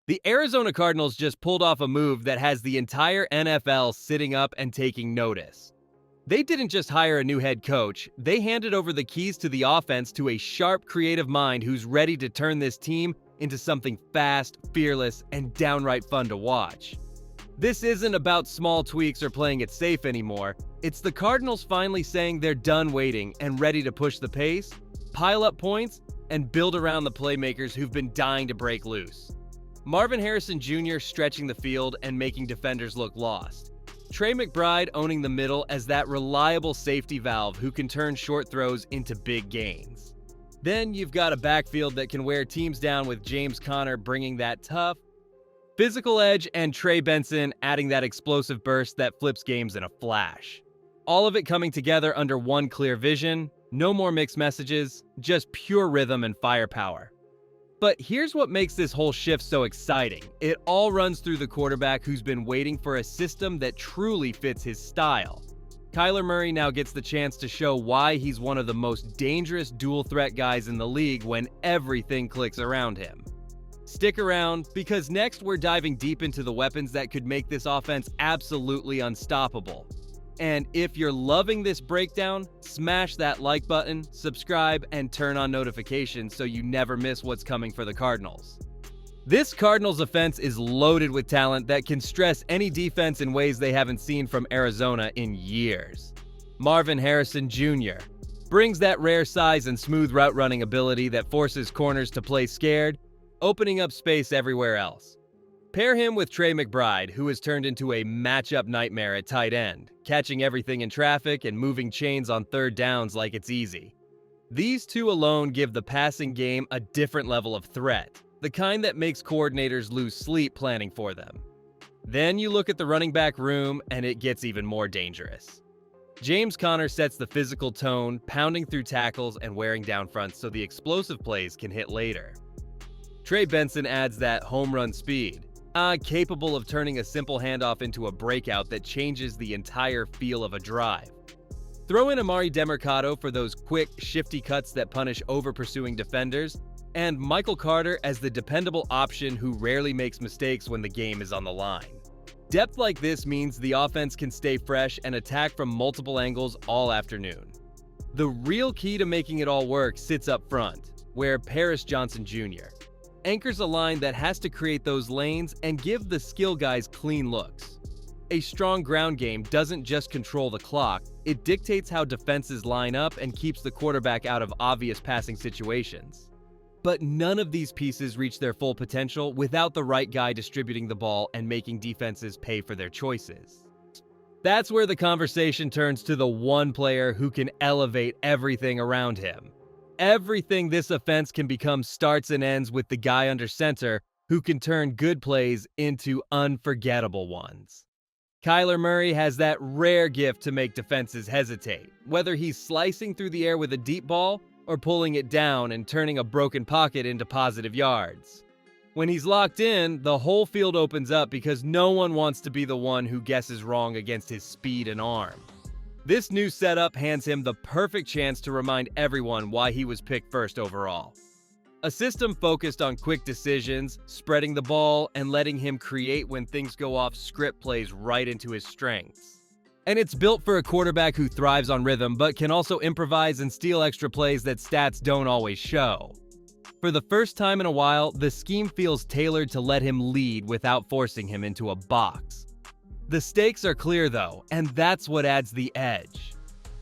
The Arizona Cardinals just pulled off a move that has the entire NFL sitting up and taking notice. They didn't just hire a new head coach, they handed over the keys to the offense to a sharp, creative mind who's ready to turn this team into something fast, fearless, and downright fun to watch. This isn't about small tweaks or playing it safe anymore. It's the Cardinals finally saying they're done waiting and ready to push the pace, pile up points, and build around the playmakers who've been dying to break loose. Marvin Harrison Jr. stretching the field and making defenders look lost. Trey McBride owning the middle as that reliable safety valve who can turn short throws into big gains. Then you've got a backfield that can wear teams down with James Conner bringing that tough, physical edge and Trey Benson adding that explosive burst that flips games in a flash. All of it coming together under one clear vision, no more mixed messages, just pure rhythm and firepower. But here's what makes this whole shift so exciting. It all runs through the quarterback who's been waiting for a system that truly fits his style. Kyler Murray now gets the chance to show why he's one of the most dangerous dual-threat guys in the league when everything clicks around him. Stick around, because next we're diving deep into the weapons that could make this offense absolutely unstoppable. And if you're loving this breakdown, smash that like button, subscribe, and turn on notifications so you never miss what's coming for the Cardinals. This Cardinals offense is loaded with talent that can stress any defense in ways they haven't seen from Arizona in years. Marvin Harrison Jr. brings that rare size and smooth route running ability that forces corners to play scared, opening up space everywhere else. Pair him with Trey McBride, who has turned into a matchup nightmare at tight end, catching everything in traffic and moving chains on third downs like it's easy. These two alone give the passing game a different level of threat, the kind that makes coordinators lose sleep planning for them. Then you look at the running back room and it gets even more dangerous. James Conner sets the physical tone, pounding through tackles and wearing down fronts so the explosive plays can hit later. Trey Benson adds that home run speed, capable of turning a simple handoff into a breakout that changes the entire feel of a drive. Throw in Amari Demercado for those quick, shifty cuts that punish over-pursuing defenders, and Michael Carter as the dependable option who rarely makes mistakes when the game is on the line. Depth like this means the offense can stay fresh and attack from multiple angles all afternoon. The real key to making it all work sits up front, where Paris Johnson Jr. anchors a line that has to create those lanes and give the skill guys clean looks. A strong ground game doesn't just control the clock, it dictates how defenses line up and keeps the quarterback out of obvious passing situations. But none of these pieces reach their full potential without the right guy distributing the ball and making defenses pay for their choices. That's where the conversation turns to the one player who can elevate everything around him. Everything this offense can become starts and ends with the guy under center who can turn good plays into unforgettable ones. Kyler Murray has that rare gift to make defenses hesitate, whether he's slicing through the air with a deep ball or pulling it down and turning a broken pocket into positive yards. When he's locked in, the whole field opens up because no one wants to be the one who guesses wrong against his speed and arm. This new setup hands him the perfect chance to remind everyone why he was picked first overall. A system focused on quick decisions, spreading the ball, and letting him create when things go off script plays right into his strengths. And it's built for a quarterback who thrives on rhythm but can also improvise and steal extra plays that stats don't always show. For the first time in a while, the scheme feels tailored to let him lead without forcing him into a box. The stakes are clear though, and that's what adds the edge.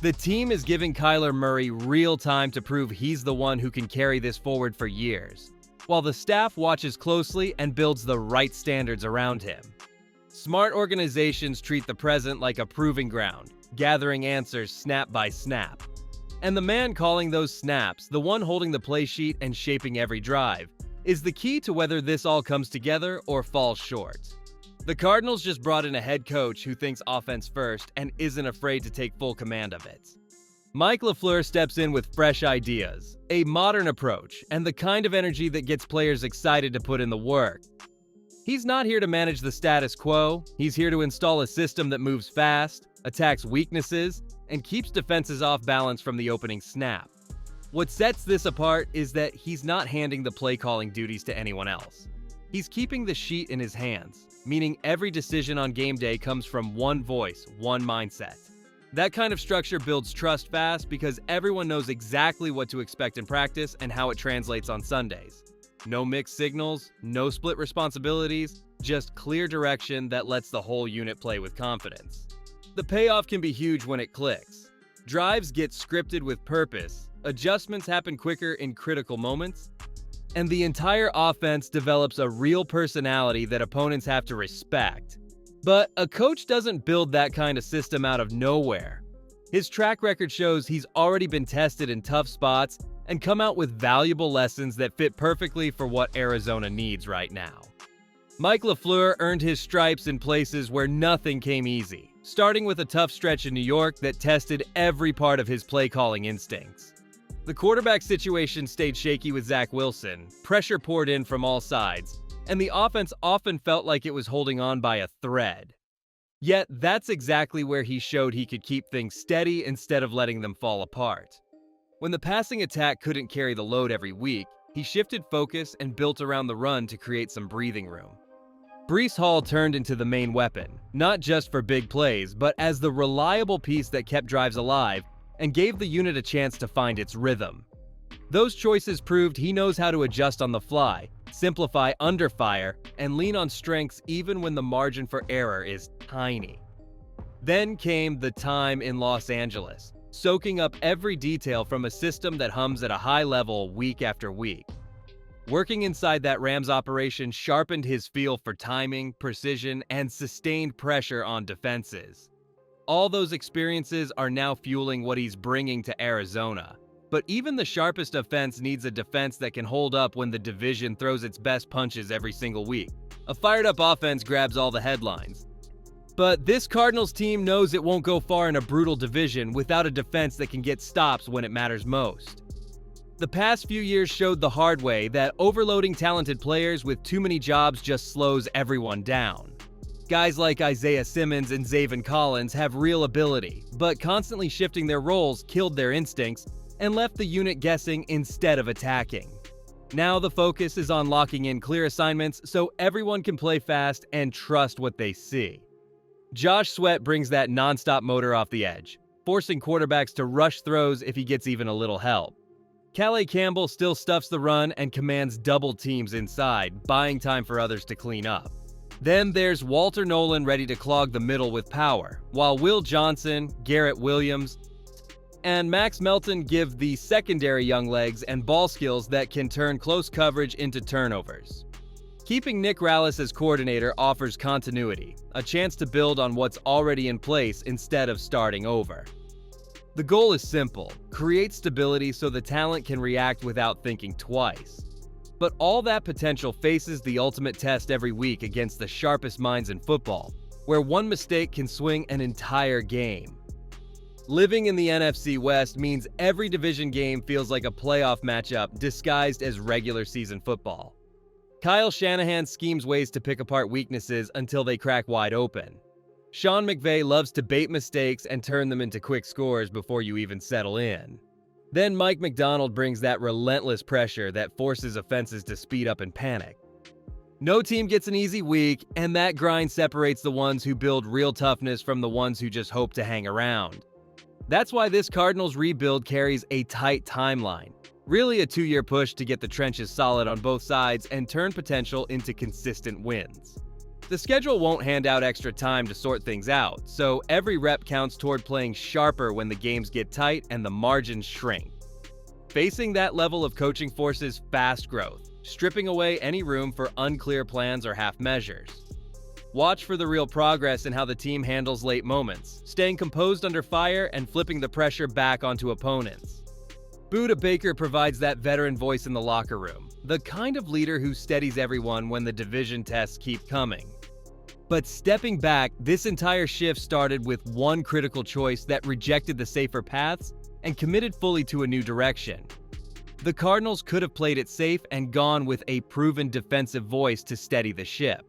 The team is giving Kyler Murray real time to prove he's the one who can carry this forward for years, while the staff watches closely and builds the right standards around him. Smart organizations treat the present like a proving ground, gathering answers snap by snap. And the man calling those snaps, the one holding the play sheet and shaping every drive, is the key to whether this all comes together or falls short. The Cardinals just brought in a head coach who thinks offense first and isn't afraid to take full command of it. Mike Lafleur steps in with fresh ideas, a modern approach, and the kind of energy that gets players excited to put in the work. He's not here to manage the status quo, he's here to install a system that moves fast, attacks weaknesses, and keeps defenses off balance from the opening snap. What sets this apart is that he's not handing the play-calling duties to anyone else. He's keeping the sheet in his hands, meaning every decision on game day comes from one voice, one mindset. That kind of structure builds trust fast because everyone knows exactly what to expect in practice and how it translates on Sundays. No mixed signals, no split responsibilities, just clear direction that lets the whole unit play with confidence. The payoff can be huge when it clicks. Drives get scripted with purpose, adjustments happen quicker in critical moments, and the entire offense develops a real personality that opponents have to respect. But a coach doesn't build that kind of system out of nowhere. His track record shows he's already been tested in tough spots and come out with valuable lessons that fit perfectly for what Arizona needs right now. Mike Lafleur earned his stripes in places where nothing came easy, starting with a tough stretch in New York that tested every part of his play-calling instincts. The quarterback situation stayed shaky with Zach Wilson, pressure poured in from all sides, and the offense often felt like it was holding on by a thread. Yet, that's exactly where he showed he could keep things steady instead of letting them fall apart. When the passing attack couldn't carry the load every week, he shifted focus and built around the run to create some breathing room. Breece Hall turned into the main weapon, not just for big plays, but as the reliable piece that kept drives alive and gave the unit a chance to find its rhythm. Those choices proved he knows how to adjust on the fly, simplify under fire, and lean on strengths even when the margin for error is tiny. Then came the time in Los Angeles, soaking up every detail from a system that hums at a high level week after week. Working inside that Rams operation sharpened his feel for timing, precision, and sustained pressure on defenses. All those experiences are now fueling what he's bringing to Arizona. But even the sharpest offense needs a defense that can hold up when the division throws its best punches every single week. A fired-up offense grabs all the headlines. But this Cardinals team knows it won't go far in a brutal division without a defense that can get stops when it matters most. The past few years showed the hard way that overloading talented players with too many jobs just slows everyone down. Guys like Isaiah Simmons and Zaven Collins have real ability, but constantly shifting their roles killed their instincts and left the unit guessing instead of attacking. Now the focus is on locking in clear assignments so everyone can play fast and trust what they see. Josh Sweat brings that nonstop motor off the edge, forcing quarterbacks to rush throws if he gets even a little help. Calais Campbell still stuffs the run and commands double teams inside, buying time for others to clean up. Then there's Walter Nolan ready to clog the middle with power, while Will Johnson, Garrett Williams, and Max Melton give the secondary young legs and ball skills that can turn close coverage into turnovers. Keeping Nick Rallis as coordinator offers continuity, a chance to build on what's already in place instead of starting over. The goal is simple: create stability so the talent can react without thinking twice. But all that potential faces the ultimate test every week against the sharpest minds in football, where one mistake can swing an entire game. Living in the NFC West means every division game feels like a playoff matchup disguised as regular season football. Kyle Shanahan schemes ways to pick apart weaknesses until they crack wide open. Sean McVay loves to bait mistakes and turn them into quick scores before you even settle in. Then Mike McDonald brings that relentless pressure that forces offenses to speed up and panic. No team gets an easy week, and that grind separates the ones who build real toughness from the ones who just hope to hang around. That's why this Cardinals rebuild carries a tight timeline. Really a 2-year push to get the trenches solid on both sides and turn potential into consistent wins. The schedule won't hand out extra time to sort things out, so every rep counts toward playing sharper when the games get tight and the margins shrink. Facing that level of coaching forces fast growth, stripping away any room for unclear plans or half measures. Watch for the real progress in how the team handles late moments, staying composed under fire and flipping the pressure back onto opponents. Buda Baker provides that veteran voice in the locker room, the kind of leader who steadies everyone when the division tests keep coming. But stepping back, this entire shift started with one critical choice that rejected the safer paths and committed fully to a new direction. The Cardinals could have played it safe and gone with a proven defensive voice to steady the ship.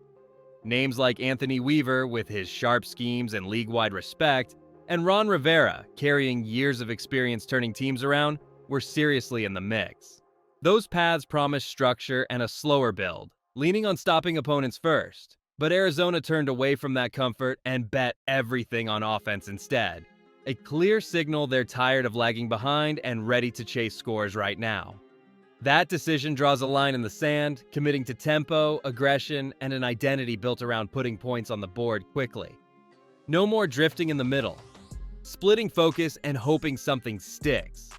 Names like Anthony Weaver, with his sharp schemes and league-wide respect, and Ron Rivera, carrying years of experience turning teams around, were seriously in the mix. Those paths promised structure and a slower build, leaning on stopping opponents first. But Arizona turned away from that comfort and bet everything on offense instead. A clear signal they're tired of lagging behind and ready to chase scores right now. That decision draws a line in the sand, committing to tempo, aggression, and an identity built around putting points on the board quickly. No more drifting in the middle, splitting focus and hoping something sticks.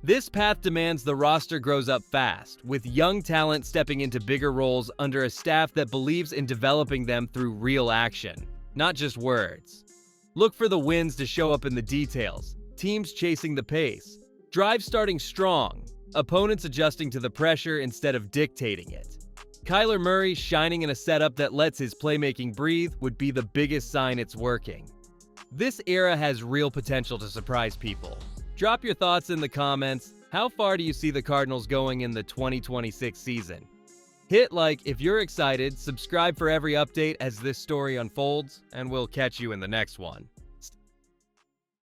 This path demands the roster grows up fast, with young talent stepping into bigger roles under a staff that believes in developing them through real action, not just words. Look for the wins to show up in the details, teams chasing the pace, drives starting strong, opponents adjusting to the pressure instead of dictating it. Kyler Murray shining in a setup that lets his playmaking breathe would be the biggest sign it's working. This era has real potential to surprise people. Drop your thoughts in the comments. How far do you see the Cardinals going in the 2026 season? Hit like if you're excited, subscribe for every update as this story unfolds, and we'll catch you in the next one.